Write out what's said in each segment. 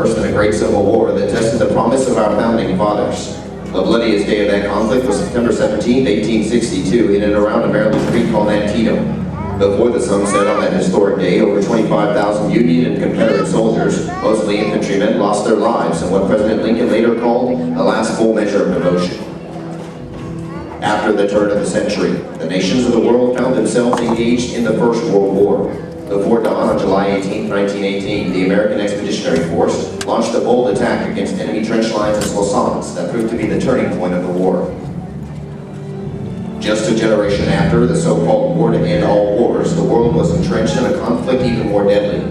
worse than a great civil war that tested the promise of our founding fathers. The bloodiest day of that conflict was September 17, 1862, in and around a Maryland creek called Antietam. Before the sun set on that historic day, over 25,000 Union and Confederate soldiers, mostly infantrymen, lost their lives in what President Lincoln later called the last full measure of devotion. After the turn of the century, the nations of the world found themselves engaged in the First World War. Before dawn on July 18, 1918, the American Expeditionary Force launched a bold attack against enemy trench lines at Soissons that proved to be the turning point of the war. Just a generation after the so-called war to end all wars, the world was entrenched in a conflict even more deadly.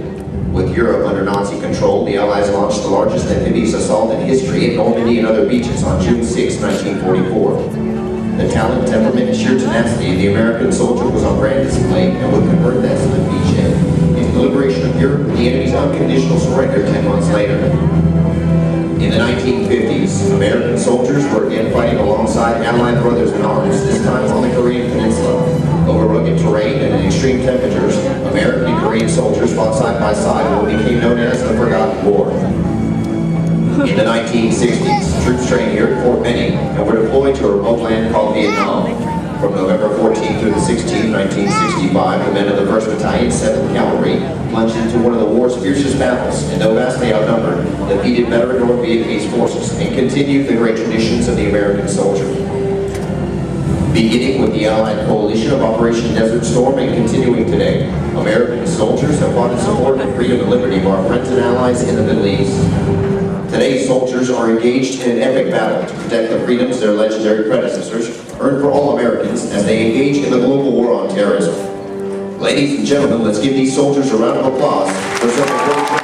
With Europe under Nazi control, the Allies launched the largest amphibious assault in history at Normandy and other beaches on June 6, 1944. The talent, temperament, and sheer tenacity of the American soldier was on grand display and would convert that slim beachhead into the liberation of Europe and the enemy's unconditional surrender 10 months later. In the 1950s, American soldiers were again fighting alongside Allied brothers in arms, this time on the Korean Peninsula. Over rugged terrain and in extreme temperatures, American and Korean soldiers fought side by side in what became known as the Forgotten War. In the 1960s, troops trained here at Fort Benning and were deployed to a remote land called Vietnam. From November 14th through the 16th, 1965, the men of the 1st Battalion, 7th Cavalry, plunged into one of the war's fiercest battles, and though vastly outnumbered, defeated veteran North Vietnamese forces and continued the great traditions of the American soldier. Beginning with the Allied coalition of Operation Desert Storm and continuing today, American soldiers have fought in support of freedom and liberty of our friends and allies in the Middle East. Today's soldiers are engaged in an epic battle to protect the freedoms their legendary predecessors earned for all Americans as they engage in the global war on terrorism. Ladies and gentlemen, let's give these soldiers a round of applause for such a great